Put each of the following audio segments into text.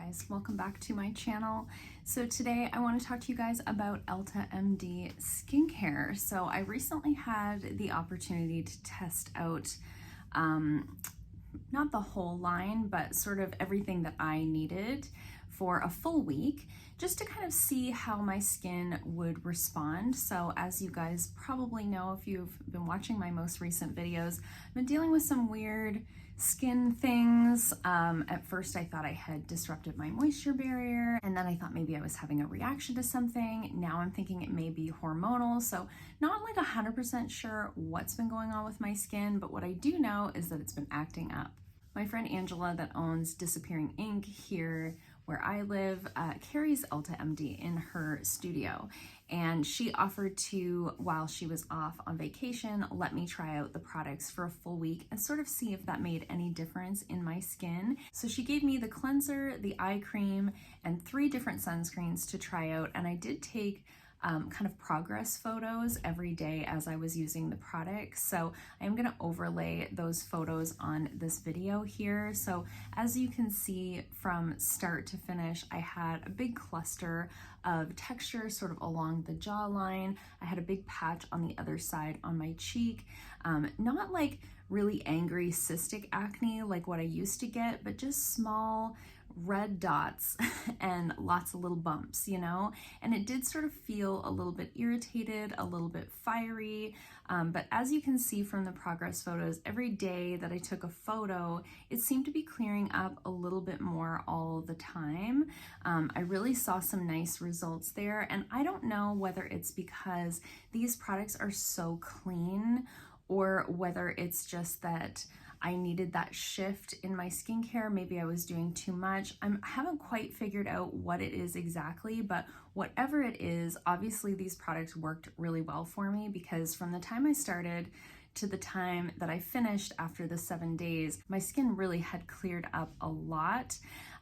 Guys, welcome back to my channel. So today I want to talk to you guys about EltaMD skincare. So I recently had the opportunity to test out not the whole line, but sort of everything that I needed for a full week, just to kind of see how my skin would respond. So as you guys probably know, if you've been watching my most recent videos, I've been dealing with some weird skin things. At first I thought I had disrupted my moisture barrier, and then I thought maybe I was having a reaction to something. Now I'm thinking it may be hormonal. So not like 100% sure what's been going on with my skin, but what I do know is that it's been acting up. My friend Angela that owns Disappearing Ink here where I live carries EltaMD in her studio, and she offered to, while she was off on vacation, let me try out the products for a full week and sort of see if that made any difference in my skin. So she gave me the cleanser, the eye cream, and 3 different sunscreens to try out, and I did take kind of progress photos every day as I was using the products. So I'm going to overlay those photos on this video here. So as you can see, from start to finish, I had a big cluster of texture sort of along the jawline. I had a big patch on the other side on my cheek. Not like really angry cystic acne like what I used to get, but just small red dots and lots of little bumps, you know, and it did sort of feel a little bit irritated, a little bit fiery, but as you can see from the progress photos, every day that I took a photo, it seemed to be clearing up a little bit more all the time. I really saw some nice results there, and I don't know whether it's because these products are so clean or whether it's just that I needed that shift in my skincare. Maybe I was doing too much. I haven't quite figured out what it is exactly, but whatever it is, obviously these products worked really well for me, because from the time I started to the time that I finished after the 7 days, my skin really had cleared up a lot.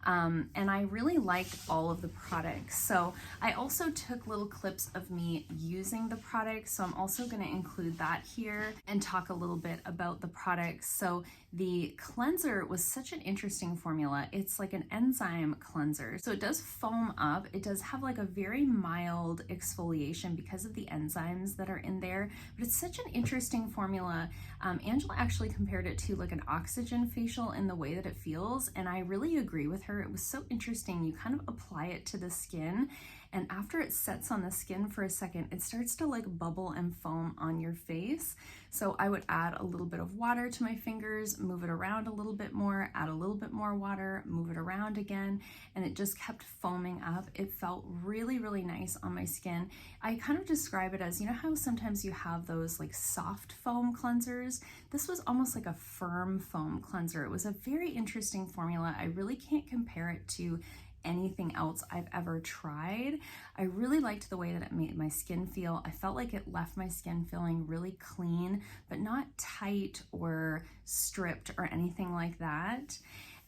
And I really liked all of the products. So I also took little clips of me using the products. So I'm also going to include that here and talk a little bit about the products. So the cleanser was such an interesting formula. It's like an enzyme cleanser. So it does foam up. It does have like a very mild exfoliation because of the enzymes that are in there, but it's such an interesting formula. Angela actually compared it to like an oxygen facial in the way that it feels, and I really agree with her. It was so interesting. You kind of apply it to the skin, and after it sets on the skin for a second, it starts to like bubble and foam on your face. So I would add a little bit of water to my fingers, move it around a little bit more, add a little bit more water, move it around again, and it just kept foaming up. It felt really, really nice on my skin. I kind of describe it as, you know how sometimes you have those like soft foam cleansers? This was almost like a firm foam cleanser. It was a very interesting formula. I really can't compare it to anything else I've ever tried. I really liked the way that it made my skin feel. I felt like it left my skin feeling really clean, but not tight or stripped or anything like that.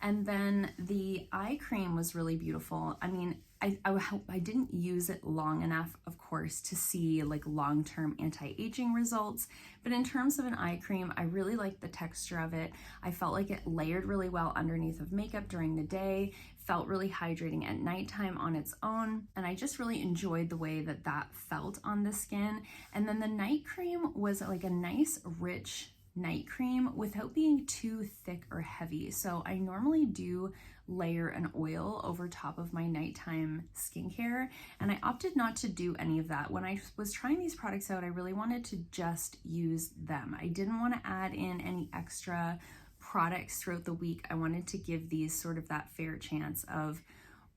And then the eye cream was really beautiful. I mean, I didn't use it long enough, of course, to see like long-term anti-aging results, but in terms of an eye cream, I really liked the texture of it. I felt like it layered really well underneath of makeup during the day, felt really hydrating at nighttime on its own, and I just really enjoyed the way that that felt on the skin. And then the night cream was like a nice, rich night cream without being too thick or heavy. So I normally do layer an oil over top of my nighttime skincare, and I opted not to do any of that. When I was trying these products out, I really wanted to just use them. I didn't want to add in any extra products throughout the week. I wanted to give these sort of that fair chance of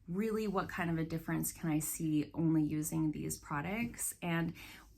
really what kind of a difference can I see only using these products. And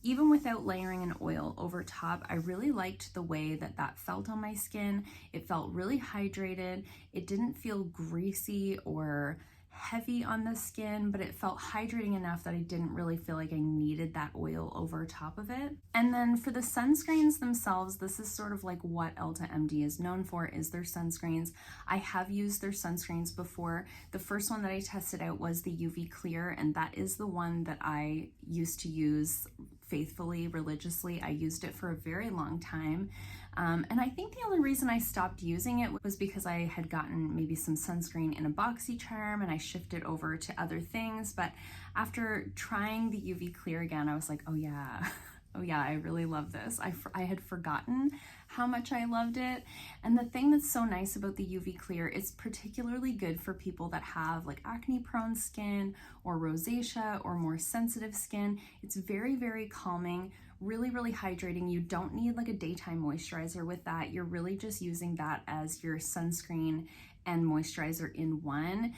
even without layering an oil over top, I really liked the way that that felt on my skin. It felt really hydrated. It didn't feel greasy or heavy on the skin, but it felt hydrating enough that I didn't really feel like I needed that oil over top of it. And then for the sunscreens themselves, this is sort of like what EltaMD is known for, is their sunscreens. I have used their sunscreens before. The first one that I tested out was the UV Clear, and that is the one that I used to use faithfully, religiously. I used it for a very long time. And I think the only reason I stopped using it was because I had gotten maybe some sunscreen in a BoxyCharm and I shifted over to other things. But after trying the UV Clear again, I was like, oh yeah, oh yeah, I really love this. I had forgotten how much I loved it. And the thing that's so nice about the UV Clear, it's particularly good for people that have like acne prone skin or rosacea or more sensitive skin. It's very, very calming, really, really hydrating. You don't need like a daytime moisturizer with that. You're really just using that as your sunscreen and moisturizer in one.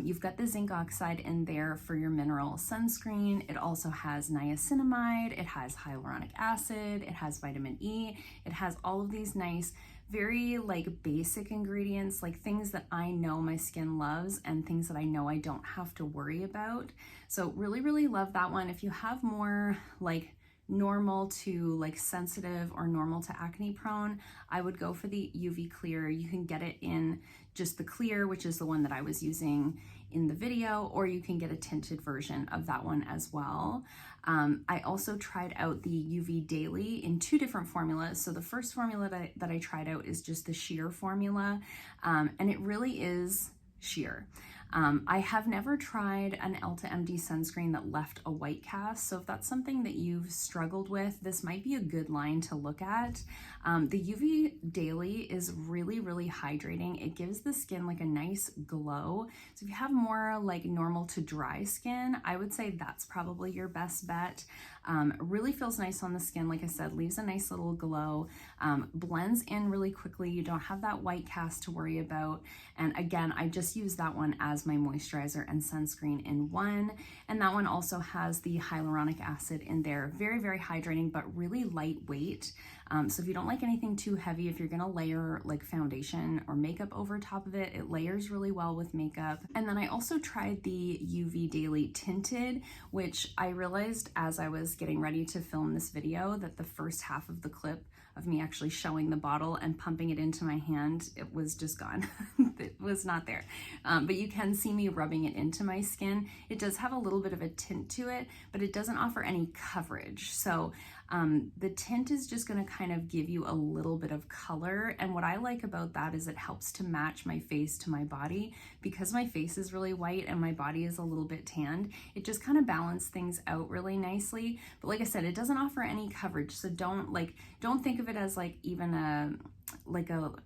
You've got the zinc oxide in there for your mineral sunscreen. It also has niacinamide, it has hyaluronic acid, it has vitamin E, it has all of these nice, very like basic ingredients, like things that I know my skin loves and things that I know I don't have to worry about. So really, really love that one. If you have more like normal to like sensitive or normal to acne prone, I would go for the UV Clear. You can get it in just the clear, which is the one that I was using in the video, or you can get a tinted version of that one as well. I also tried out the UV Daily in 2 different formulas. So the first formula that I tried out is just the sheer formula, and it really is sheer. I have never tried an EltaMD sunscreen that left a white cast, so if that's something that you've struggled with, this might be a good line to look at. The UV Daily is really, really hydrating. It gives the skin like a nice glow. So if you have more like normal to dry skin, I would say that's probably your best bet. Really feels nice on the skin. Like I said, leaves a nice little glow, blends in really quickly. You don't have that white cast to worry about. And again, I just use that one as my moisturizer and sunscreen in one. And that one also has the hyaluronic acid in there. Very, very hydrating, but really lightweight. So if you don't like anything too heavy, if you're gonna layer like foundation or makeup over top of it, it layers really well with makeup. And then I also tried the UV Daily Tinted, which I realized as I was getting ready to film this video that the first half of the clip of me actually showing the bottle and pumping it into my hand, it was just gone. It was not there. But you can see me rubbing it into my skin. It does have a little bit of a tint to it, but it doesn't offer any coverage. So the tint is just going to kind of give you a little bit of color. And what I like about that is it helps to match my face to my body. Because my face is really white and my body is a little bit tanned, it just kind of balances things out really nicely. But like I said, it doesn't offer any coverage. So don't think of it as like even a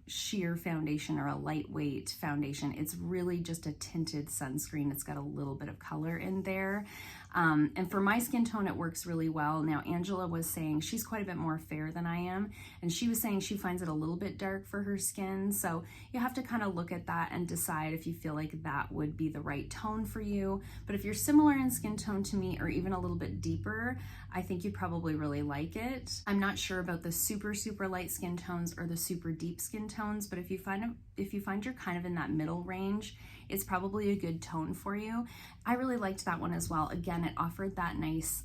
sheer foundation or a lightweight foundation. It's really just a tinted sunscreen. It's got a little bit of color in there. And for my skin tone, it works really well. Now, Angela was saying she's quite a bit more fair than I am, and she was saying she finds it a little bit dark for her skin. So you have to kind of look at that and decide if you feel like that would be the right tone for you. But if you're similar in skin tone to me, or even a little bit deeper, I think you'd probably really like it. I'm not sure about the super, super light skin tones or the super deep skin tones, but if you find you're kind of in that middle range, it's probably a good tone for you. I really liked that one as well. Again, it offered that nice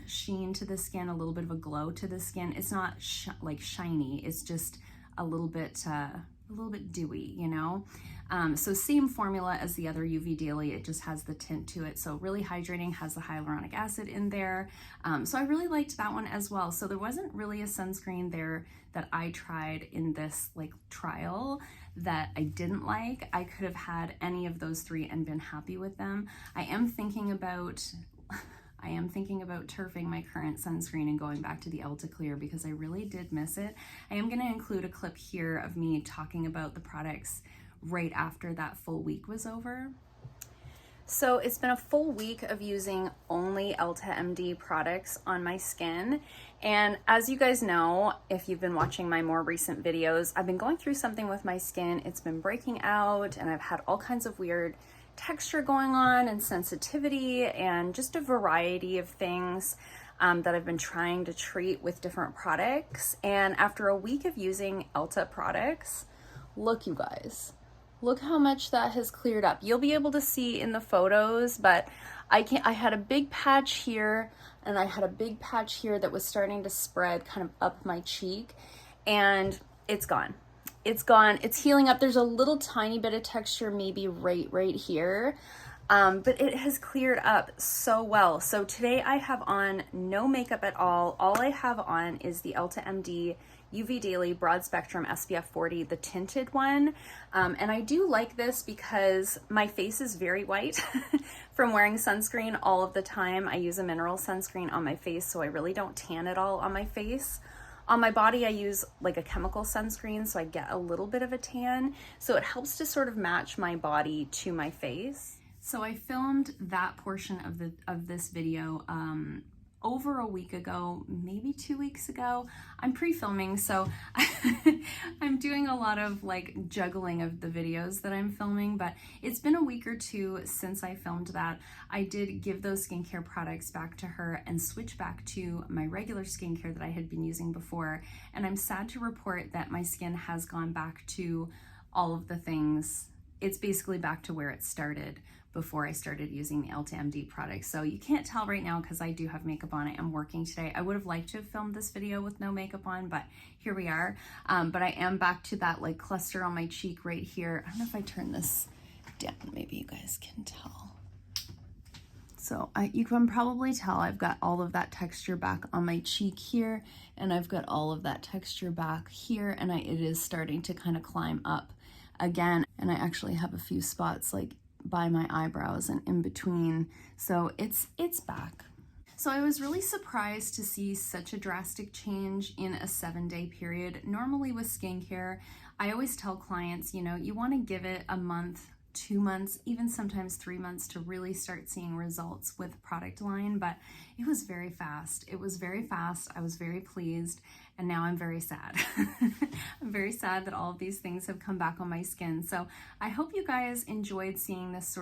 sheen to the skin, a little bit of a glow to the skin. It's not like shiny, it's just a little bit dewy, you know? So same formula as the other UV Daily, it just has the tint to it. So really hydrating, has the hyaluronic acid in there. So I really liked that one as well. So there wasn't really a sunscreen there that I tried in this like trial that I didn't like. I could have had any of those 3 and been happy with them. I am thinking about turfing my current sunscreen and going back to the Elta Clear because I really did miss it. I am going to include a clip here of me talking about the products right after that full week was over. So it's been a full week of using only EltaMD products on my skin. And as you guys know, if you've been watching my more recent videos, I've been going through something with my skin. It's been breaking out and I've had all kinds of weird texture going on and sensitivity and just a variety of things that I've been trying to treat with different products. And after a week of using Elta products, look you guys, look how much that has cleared up. You'll be able to see in the photos, but I had a big patch here and I had a big patch here that was starting to spread kind of up my cheek, and it's gone. It's gone. It's healing up. There's a little tiny bit of texture maybe right here. but it has cleared up so well. So today I have on no makeup at all. All I have on is the EltaMD UV Daily Broad Spectrum SPF 40, the tinted one. And I do like this because my face is very white from wearing sunscreen all of the time. I use a mineral sunscreen on my face, so I really don't tan at all on my face. On my body, I use like a chemical sunscreen, so I get a little bit of a tan. So it helps to sort of match my body to my face. So I filmed that portion of this video over a week ago, maybe 2 weeks ago. I'm pre-filming, so I'm doing a lot of like juggling of the videos that I'm filming, but it's been a week or two since I filmed that. I did give those skincare products back to her and switch back to my regular skincare that I had been using before. And I'm sad to report that my skin has gone back to all of the things. It's basically back to where it started before I started using the EltaMD products. So you can't tell right now because I do have makeup on. I am working today. I would have liked to have filmed this video with no makeup on, but here we are. But I am back to that like cluster on my cheek right here. I don't know if I turn this down, maybe you guys can tell. So you can probably tell I've got all of that texture back on my cheek here, and I've got all of that texture back here, and it is starting to kind of climb up again. And I actually have a few spots like by my eyebrows and in between, so it's back. So I was really surprised to see such a drastic change in a 7-day period. Normally with skincare, I always tell clients, you know, you want to give it a month, 2 months, even sometimes 3 months to really start seeing results with the product line, but it was very fast. It was very fast. I was very pleased, and now I'm very sad. I'm very sad that all of these things have come back on my skin. So I hope you guys enjoyed seeing this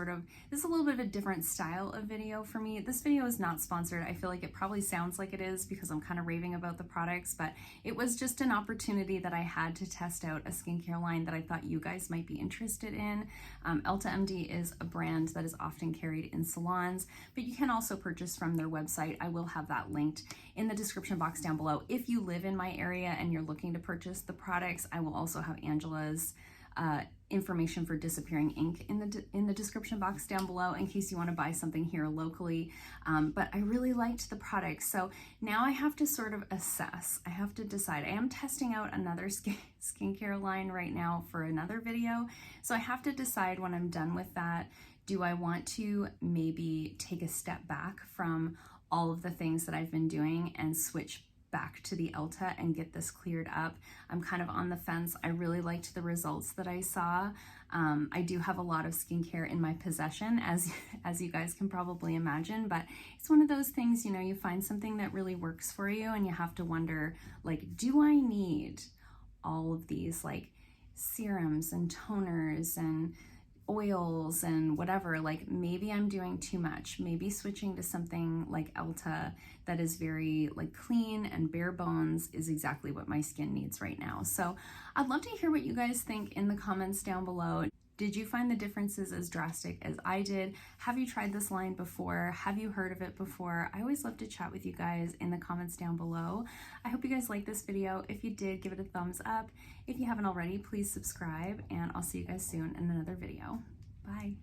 this is a little bit of a different style of video for me. This video is not sponsored. I feel like it probably sounds like it is because I'm kind of raving about the products, but it was just an opportunity that I had to test out a skincare line that I thought you guys might be interested in. EltaMD is a brand that is often carried in salons, but you can also purchase from their website. I will have that linked in the description box down below. If you live in my area and you're looking to purchase the products, I will also have Angela's information for disappearing ink in the description box down below in case you want to buy something here locally. But I really liked the product, so now I have to sort of assess. I have to decide. I am testing out another skincare line right now for another video, so I have to decide when I'm done with that. Do I want to maybe take a step back from all of the things that I've been doing and switch back to the Elta and get this cleared up? I'm kind of on the fence. I really liked the results that I saw. I do have a lot of skincare in my possession, as you guys can probably imagine, but it's one of those things, you know, you find something that really works for you and you have to wonder, like, do I need all of these like serums and toners and oils and whatever? Like, maybe I'm doing too much. Maybe switching to something like Elta that is very like clean and bare bones is exactly what my skin needs right now. So I'd love to hear what you guys think in the comments down below. Did you find the differences as drastic as I did? Have you tried this line before? Have you heard of it before? I always love to chat with you guys in the comments down below. I hope you guys liked this video. If you did, give it a thumbs up. If you haven't already, please subscribe, and I'll see you guys soon in another video. Bye.